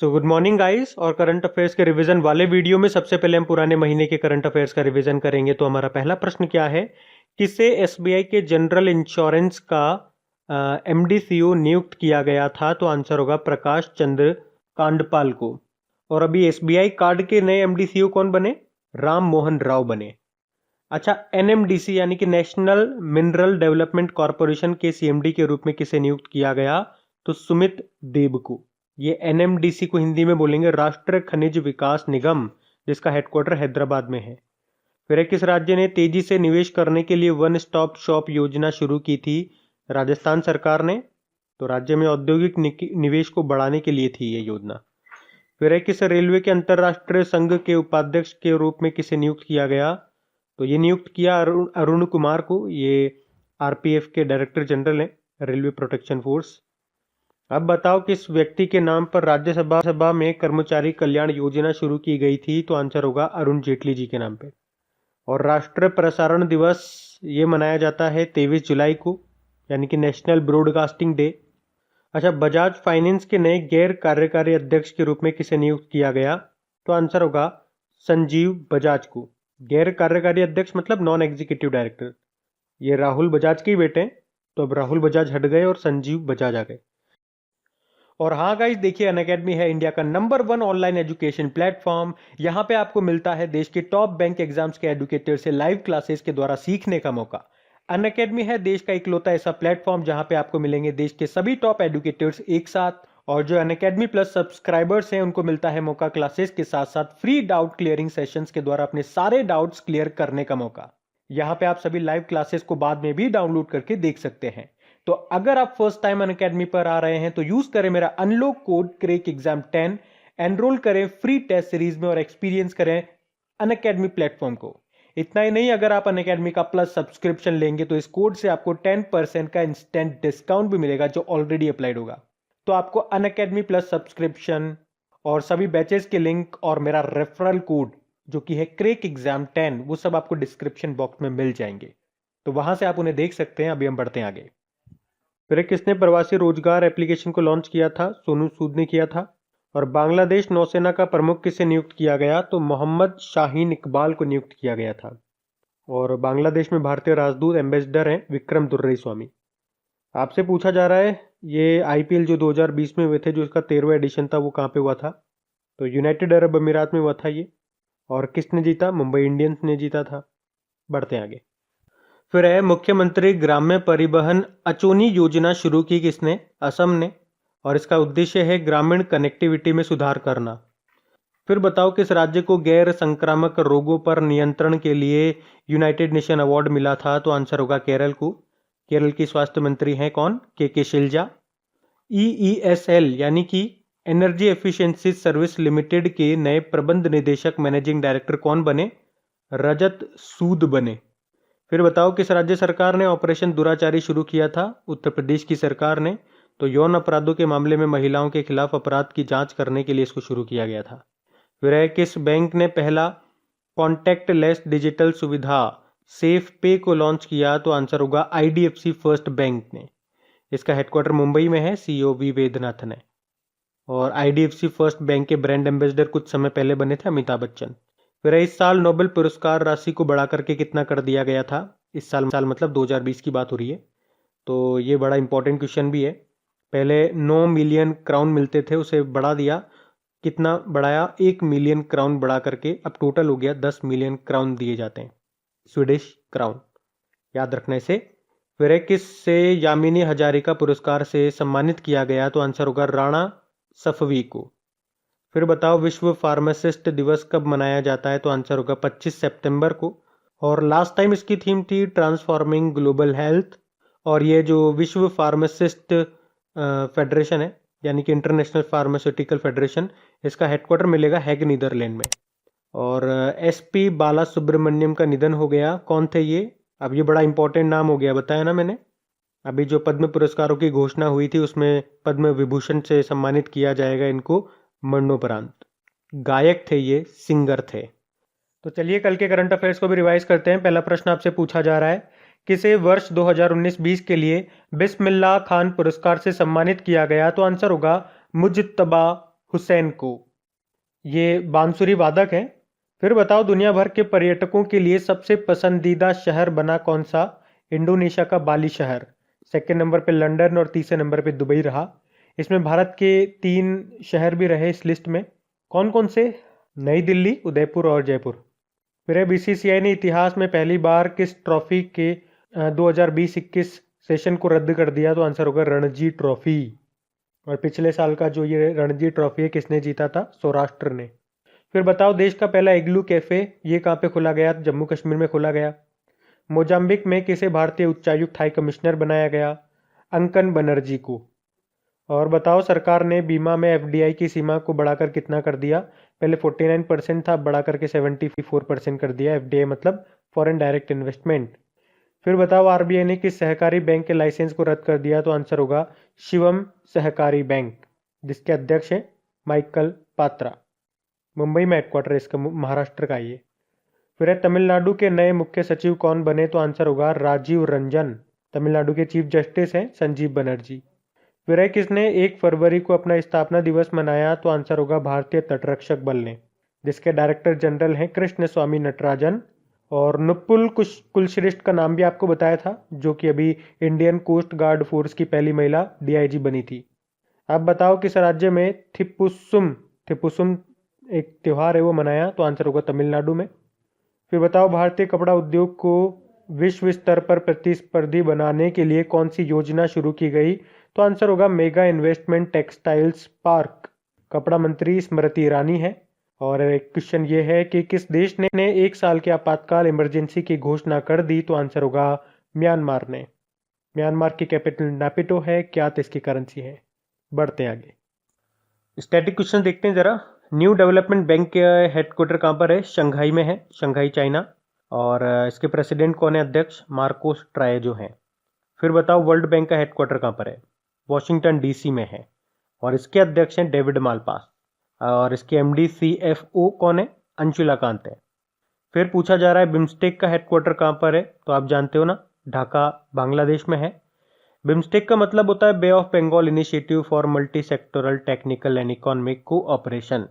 So good morning guys. और current affairs के revision वाले वीडियो में सबसे पहले हम पुराने महीने के करंट अफेयर्स का रिवीजन करेंगे। तो हमारा पहला प्रश्न क्या है, किसे एसबीआई के जनरल इंश्योरेंस का एमडी/सीईओ नियुक्त किया गया था? तो आंसर होगा प्रकाश चंद्र कांडपाल को। और अभी एसबीआई कार्ड के नए एमडी/सीईओ कौन बने? राम मोहन राव बने। अच्छा, एनएमडीसी यानी कि नेशनल मिनरल डेवलपमेंट कॉरपोरेशन के सीएमडी के रूप में किसे नियुक्त किया गया? तो सुमित देब को। ये एनएमडीसी को हिंदी में बोलेंगे राष्ट्रीय खनिज विकास निगम, जिसका हेडक्वार्टर हैदराबाद में है। फिर किस राज्य ने तेजी से निवेश करने के लिए वन स्टॉप शॉप योजना शुरू की थी? राजस्थान सरकार ने। तो राज्य में औद्योगिक निवेश को बढ़ाने के लिए थी ये योजना। फिर किस रेलवे के अंतरराष्ट्रीय संघ के उपाध्यक्ष के रूप में किसे नियुक्त किया गया? तो ये नियुक्त किया अरुण कुमार को। ये आरपीएफ के डायरेक्टर जनरल हैं, रेलवे प्रोटेक्शन फोर्स। अब बताओ किस व्यक्ति के नाम पर राज्यसभा में कर्मचारी कल्याण योजना शुरू की गई थी? तो आंसर होगा अरुण जेटली जी के नाम पे। और राष्ट्रीय प्रसारण दिवस ये मनाया जाता है 23 जुलाई को, यानी कि नेशनल ब्रॉडकास्टिंग डे। अच्छा, बजाज फाइनेंस के नए गैर कार्यकारी अध्यक्ष के रूप में किसे नियुक्त किया गया? तो आंसर होगा संजीव बजाज को। गैर कार्यकारी अध्यक्ष मतलब नॉन एग्जीक्यूटिव डायरेक्टर। ये राहुल बजाज के ही बेटे हैं, तो अब राहुल बजाज हट गए और संजीव बजाज आ गए। और हाँ गाइस, देखिए अनअकैडमी है इंडिया का नंबर 1 ऑनलाइन एजुकेशन प्लेटफॉर्म। यहाँ पे आपको मिलता है देश के टॉप बैंक एग्जाम्स के एडुकेटर से लाइव क्लासेस के द्वारा सीखने का मौका। अनअकैडमी है देश का इकलौता ऐसा प्लेटफॉर्म जहाँ पे आपको मिलेंगे देश के सभी टॉप एडुकेटर्स एक साथ। और जो अनअकैडमी प्लस सब्सक्राइबर्स हैं उनको मिलता है मौका क्लासेस के साथ साथ फ्री डाउट क्लियरिंग सेशंस के द्वारा अपने सारे डाउट्स क्लियर करने का मौका। यहाँ पे आप सभी लाइव क्लासेस को बाद में भी डाउनलोड करके देख सकते हैं। तो अगर आप फर्स्ट टाइम अनअकैडमी पर आ रहे हैं तो यूज करें मेरा unlock code crack exam 10, enrol करें फ्री टेस्ट सीरीज में और एक्सपीरियंस करें अनअकैडमी प्लेटफॉर्म को। इतना ही नहीं, अगर आप अनअकैडमी का प्लस सब्सक्रिप्शन लेंगे तो इस कोड से आपको 10% का इंस्टेंट डिस्काउंट भी मिलेगा जो ऑलरेडी अप्लाइड होगा। तो आपको अनअकैडमी प्लस सब्सक्रिप्शन और सभी बैचेस के लिंक और मेरा रेफरल कोड जो कि है क्रैक एग्जाम 10, वो सब आपको डिस्क्रिप्शन बॉक्स में मिल जाएंगे। तो वहां से आप उन्हें देख सकते हैं। अभी हम बढ़ते हैं आगे। फिर किसने प्रवासी रोजगार एप्लीकेशन को लॉन्च किया था? सोनू सूद ने किया था। और बांग्लादेश नौसेना का प्रमुख किसे नियुक्त किया गया? तो मोहम्मद शाहीन इकबाल को नियुक्त किया गया था। और बांग्लादेश में भारतीय राजदूत एम्बेसडर हैं विक्रम दुर्रे स्वामी। आपसे पूछा जा रहा है ये आईपीएल जो 2020 में हुए थे, जो इसका 13वां एडिशन था, वो कहाँ पे हुआ था? तो यूनाइटेड अरब अमीरात में हुआ था ये। और किसने जीता? मुंबई इंडियंस ने जीता था। बढ़ते हैं आगे। फिर है मुख्यमंत्री ग्राम्य परिवहन अचोनी योजना शुरू की किसने? असम ने। और इसका उद्देश्य है ग्रामीण कनेक्टिविटी में सुधार करना। फिर बताओ किस राज्य को गैर संक्रामक रोगों पर नियंत्रण के लिए यूनाइटेड नेशन अवार्ड मिला था? तो आंसर होगा केरल को। केरल की स्वास्थ्य मंत्री हैं कौन? के शिलजा। ईईएसएल यानी कि एनर्जी एफिशिएंसी सर्विस लिमिटेड के नए प्रबंध निदेशक मैनेजिंग डायरेक्टर कौन बने? रजत सूद बने। फिर बताओ किस राज्य सरकार ने ऑपरेशन दुराचारी शुरू किया था? उत्तर प्रदेश की सरकार ने। तो यौन अपराधों के मामले में महिलाओं के खिलाफ अपराध की जांच करने के लिए इसको शुरू किया गया था। फिर है किस बैंक ने पहला कॉन्टैक्टलेस डिजिटल सुविधा सेफ पे को लॉन्च किया? तो आंसर होगा आईडीएफसी फर्स्ट बैंक ने। इसका हेडक्वार्टर मुंबई में है, सीईओ वी वेदनाथन है। और आईडीएफसी फर्स्ट बैंक के ब्रांड एम्बेसडर कुछ समय पहले बने थे अमिताभ बच्चन। फिर इस साल नोबेल पुरस्कार राशि को बढ़ा करके कितना कर दिया गया था? इस साल मतलब 2020 की बात हो रही है। तो ये बड़ा इंपॉर्टेंट क्वेश्चन भी है। पहले 9 मिलियन क्राउन मिलते थे, उसे बढ़ा दिया। कितना बढ़ाया? 1 मिलियन क्राउन बढ़ा करके अब टोटल हो गया 10 मिलियन क्राउन दिए जाते हैं, स्वीडिश क्राउन। याद रखना इसे। फिर किस से यामिनी हजारिका पुरस्कार से सम्मानित किया गया? तो आंसर होगा राणा सफवी को। फिर बताओ विश्व फार्मासिस्ट दिवस कब मनाया जाता है? तो आंसर होगा 25 सितंबर को। और लास्ट टाइम इसकी थीम थी ट्रांसफॉर्मिंग ग्लोबल हेल्थ। और ये जो विश्व फार्मासिस्ट फेडरेशन है, यानी कि इंटरनेशनल फार्मास्यूटिकल फेडरेशन, इसका हेडक्वार्टर मिलेगा हैग नीदरलैंड में। और एसपी बाला सुब्रमण्यम का निधन हो गया। कौन थे ये? अब ये बड़ा इंपॉर्टेंट नाम हो गया, बताया ना मैंने। अभी जो पद्म पुरस्कारों की घोषणा हुई थी उसमें पद्म विभूषण से सम्मानित किया जाएगा इनको मरणोपरांत। गायक थे ये, सिंगर थे। तो चलिए कल के करंट अफेयर्स को भी रिवाइज करते हैं। पहला प्रश्न आपसे पूछा जा रहा है, किसे वर्ष 2019-20 के लिए बिस्मिल्लाह खान पुरस्कार से सम्मानित किया गया? तो आंसर होगा मुज्तबा हुसैन को। ये बांसुरी वादक हैं। फिर बताओ दुनिया भर के पर्यटकों के लिए सबसे पसंदीदा शहर बना कौन सा? इंडोनेशिया का बाली शहर। सेकंड नंबर पे लंदन और तीसरे नंबर पे दुबई रहा। इसमें भारत के 3 शहर भी रहे इस लिस्ट में। कौन कौन से? नई दिल्ली, उदयपुर और जयपुर। फिर बीसीसीआई ने इतिहास में पहली बार किस ट्रॉफी के 2020-21 सेशन को रद्द कर दिया? तो आंसर होगा रणजी ट्रॉफी। और पिछले साल का जो ये रणजी ट्रॉफी है किसने जीता था? सौराष्ट्र ने। फिर बताओ देश का पहला इग्लू कैफे ये कहाँ पे खोला गया? जम्मू कश्मीर में खोला गया। मोजाम्बिक में किसे भारतीय उच्चायुक्त हाई कमिश्नर बनाया गया? अंकन बनर्जी को। और बताओ सरकार ने बीमा में एफडीआई की सीमा को बढ़ाकर कितना कर दिया? पहले 49% था, अब बढ़ा करके 74% कर दिया। एफडीआई मतलब फॉरेन डायरेक्ट इन्वेस्टमेंट। फिर बताओ आरबीआई ने किस सहकारी बैंक के लाइसेंस को रद्द कर दिया? तो आंसर होगा शिवम सहकारी बैंक, जिसके अध्यक्ष हैं माइकल पात्रा। मुंबई में हेडक्वार्टर है इसका, महाराष्ट्र का ये। फिर है तमिलनाडु के नए मुख्य सचिव कौन बने? तो आंसर होगा राजीव रंजन। तमिलनाडु के चीफ जस्टिस हैं संजीव बनर्जी। फिर है किसने 1 फरवरी को अपना स्थापना दिवस मनाया? तो आंसर होगा भारतीय तटरक्षक बल ने, जिसके डायरेक्टर जनरल हैं कृष्ण स्वामी नटराजन। और नुपुल कुलश्रेष्ठ का नाम भी आपको बताया था, जो कि अभी इंडियन कोस्ट गार्ड फोर्स की पहली महिला डीआईजी बनी थी। आप बताओ किस राज्य में थिपुसुम थिपुसुम एक त्योहार है वो मनाया? तो आंसर होगा तमिलनाडु में। फिर बताओ भारतीय कपड़ा उद्योग को विश्व स्तर पर प्रतिस्पर्धी बनाने के लिए कौन सी योजना शुरू की गई? तो आंसर होगा मेगा इन्वेस्टमेंट टेक्सटाइल्स पार्क। कपड़ा मंत्री स्मृति ईरानी है। और एक क्वेश्चन ये है कि किस देश ने 1 साल के आपातकाल इमरजेंसी की घोषणा कर दी? तो आंसर होगा म्यांमार ने। म्यांमार की कैपिटल नापितो है। क्या इसकी करेंसी है? बढ़ते हैं आगे। स्टैटिक क्वेश्चन देखते हैं जरा। न्यू डेवलपमेंट बैंक के हेडक्वार्टर कहाँ पर है? शंघाई में है, शंघाई चाइना। और इसके प्रेसिडेंट कौन है? अध्यक्ष मार्कोस ट्रायजो हैं। फिर बताओ वर्ल्ड बैंक का हेडक्वार्टर कहाँ पर है? वॉशिंगटन डीसी में है। और इसके अध्यक्ष हैं डेविड मालपास। और इसके एमडी सीएफओ कौन है? अंशुला कांत है। फिर पूछा जा रहा है बिम्स्टेक का हेडक्वार्टर कहाँ पर है? तो आप जानते हो ना, ढाका बांग्लादेश में है। बिम्स्टेक का मतलब होता है bay of Bengal initiative for multi sectoral technical and economic cooperation.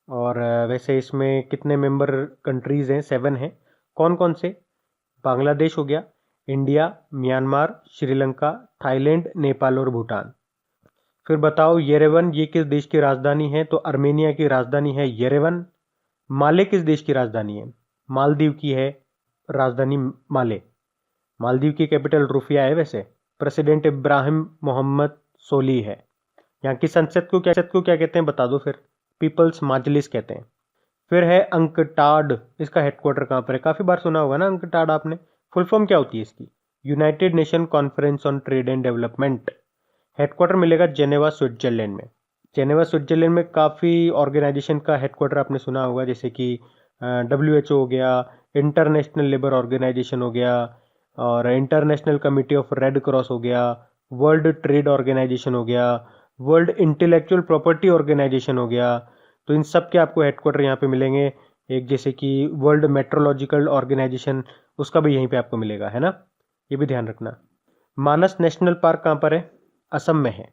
और वैसे इसमें कितने मेंबर कंट्रीज हैं? 7 हैं। कौन कौन से? बांग्लादेश हो गया, India, Myanmar, Sri Lanka, Thailand, Nepal और भूटान। फिर बताओ येरेवन ये किस देश की राजधानी है? तो अर्मेनिया की राजधानी है येरेवन। माले किस देश की राजधानी है? मालदीव की है राजधानी माले। मालदीव की कैपिटल रुफिया है। वैसे प्रेसिडेंट इब्राहिम मोहम्मद सोली है। यहाँ की संसद को क्या कहते हैं बता दो फिर? पीपल्स मजलिस कहते हैं। फिर है अंकटाड, इसका हेडक्वार्टर कहाँ पर है? काफी बार सुना होगा ना अंकटाड आपने। फुल फॉर्म क्या होती है इसकी? United nation conference on trade and development. Headquarter मिलेगा जेनेवा स्विट्जरलैंड में। जेनेवा स्विट्जरलैंड में काफ़ी ऑर्गेनाइजेशन का हेडक्वार्टर आपने सुना होगा, जैसे कि WHO हो गया, इंटरनेशनल लेबर ऑर्गेनाइजेशन हो गया, और international committee of red cross हो गया, वर्ल्ड ट्रेड ऑर्गेनाइजेशन हो गया, वर्ल्ड इंटेलेक्चुअल प्रॉपर्टी ऑर्गेनाइजेशन हो गया। तो इन सब के आपको हेडक्वार्टर यहाँ पे मिलेंगे। एक जैसे कि वर्ल्ड मेट्रोलॉजिकल ऑर्गेनाइजेशन, उसका भी यहीं पे आपको मिलेगा, है ना? ये भी ध्यान रखना। मानस नेशनल पार्क कहाँ पर है? असम में है।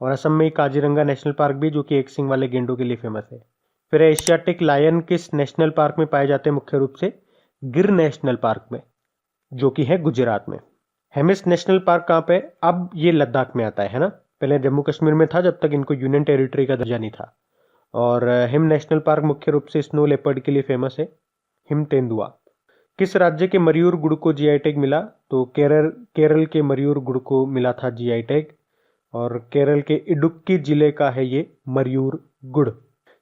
और असम में काजीरंगा नेशनल पार्क भी, जो कि एक सिंग वाले गेंडों के लिए फेमस है। फिर एशियाटिक लायन किस नेशनल पार्क में पाए जाते हैं? मुख्य रूप से गिर नेशनल पार्क में, जो कि है गुजरात में। हेमिस नेशनल पार्क कहाँ पे? अब ये लद्दाख में आता है ना? पहले जम्मू कश्मीर में था जब तक इनको यूनियन टेरिटरी का दर्जा नहीं था। और हिम नेशनल पार्क मुख्य रूप से स्नो लेपर्ड के लिए फेमस है, हिम तेंदुआ। किस राज्य के मयूर गुड़ को जीआई टैग मिला? तो केरल के मयूर गुड़ को मिला था जीआई टैग। और केरल के इडुक्की जिले का है ये मयूर गुड़।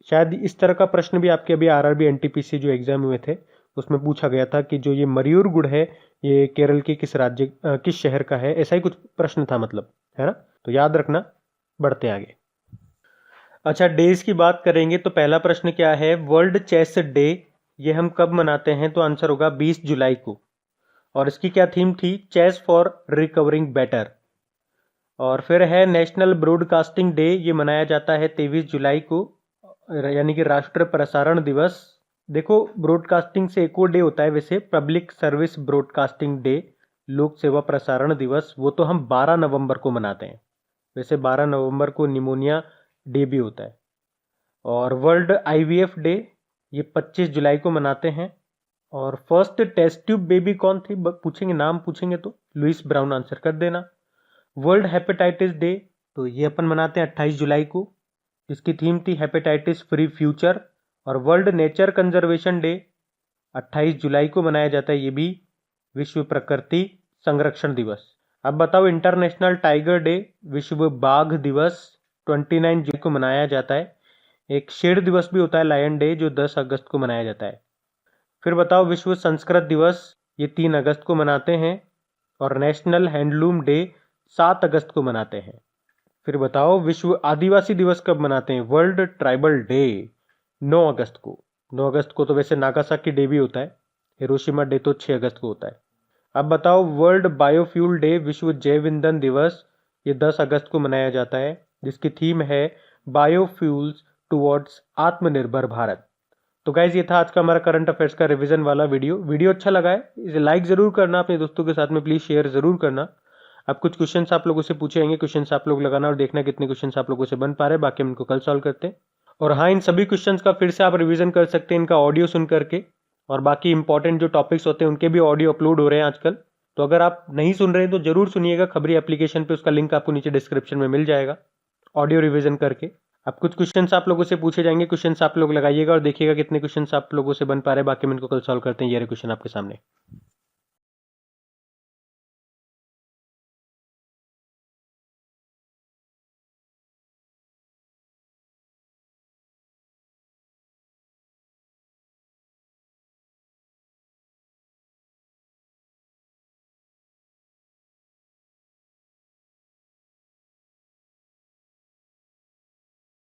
शायद इस तरह का प्रश्न भी आपके अभी आरआरबी एनटीपीसी जो एग्जाम हुए थे उसमें पूछा गया था कि जो ये मयूर गुड़ है ये केरल के किस शहर का है, ऐसा ही कुछ प्रश्न था मतलब, है ना? तो याद रखना। बढ़ते आगे। अच्छा, डेज की बात करेंगे तो पहला प्रश्न क्या है? वर्ल्ड चेस डे ये हम कब मनाते हैं? तो आंसर होगा 20 जुलाई को। और इसकी क्या थीम थी? Chase for recovering better. और फिर है नेशनल ब्रॉडकास्टिंग डे, ये मनाया जाता है 23 जुलाई को, यानी कि राष्ट्रीय प्रसारण दिवस। देखो ब्रॉडकास्टिंग से एक और डे होता है वैसे, पब्लिक सर्विस ब्रॉडकास्टिंग डे, लोक सेवा प्रसारण दिवस, वो तो हम 12 नवंबर को मनाते हैं। वैसे 12 नवंबर को निमोनिया डे भी होता है। और वर्ल्ड आईवीएफ डे ये 25 जुलाई को मनाते हैं। और फर्स्ट टेस्ट ट्यूब बेबी कौन थी पूछेंगे, नाम पूछेंगे तो लुइस ब्राउन आंसर कर देना। वर्ल्ड हेपेटाइटिस डे तो ये अपन मनाते हैं 28 जुलाई को, इसकी थीम थी हेपेटाइटिस फ्री फ्यूचर। और वर्ल्ड नेचर कंजर्वेशन डे 28 जुलाई को मनाया जाता है, ये भी विश्व प्रकृति संरक्षण दिवस। अब बताओ इंटरनेशनल टाइगर डे, विश्व बाघ दिवस 29 जुलाई को मनाया जाता है। एक शेर दिवस भी होता है लायन डे जो 10 अगस्त को मनाया जाता है। फिर बताओ विश्व संस्कृत दिवस ये 3 अगस्त को मनाते हैं। और नेशनल हैंडलूम डे 7 अगस्त को मनाते हैं। फिर बताओ विश्व आदिवासी दिवस कब मनाते हैं, वर्ल्ड ट्राइबल डे 9 अगस्त को। 9 अगस्त को तो वैसे नागासाकी डे भी होता है, हिरोशिमा डे तो 6 अगस्त को होता है। अब बताओ वर्ल्ड बायोफ्यूल डे विश्व जैव ईंधन दिवस ये 10 अगस्त को मनाया जाता है, जिसकी थीम है बायोफ्यूल्स टुवर्ड्स आत्मनिर्भर भारत। तो गाइज ये था आज का हमारा करंट अफेयर्स का रिवीजन वाला वीडियो अच्छा लगा है इसे लाइक जरूर करना, अपने दोस्तों के साथ में प्लीज शेयर जरूर करना। अब कुछ क्वेश्चंस आप लोगों से पूछे जाएंगे, क्वेश्चंस आप लोग लगाना और देखना कितने क्वेश्चंस आप लोगों से बन पा रहे हैं, बाकी हम इनको कल सॉल्व करते हैं। और हाँ, इन सभी क्वेश्चंस का फिर से आप रिवीजन कर सकते हैं इनका ऑडियो सुन करके, और बाकी इंपॉर्टेंट जो टॉपिक्स होते हैं उनके भी ऑडियो अपलोड हो रहे हैं आजकल। तो अगर आप नहीं सुन रहे हैं तो जरूर सुनिएगा, खबरी एप्लीकेशन पे उसका लिंक आपको नीचे डिस्क्रिप्शन में मिल जाएगा ऑडियो रिवीजन करके। अब कुछ क्वेश्चंस आप लोगों से पूछे जाएंगे, क्वेश्चंस आप लोग लगाइएगा और देखिएगा कितने क्वेश्चंस आप लोगों से बन पा रहे हैं, बाकी हम इनको कल सॉल्व करते हैं। ये रहे क्वेश्चन आपके सामने।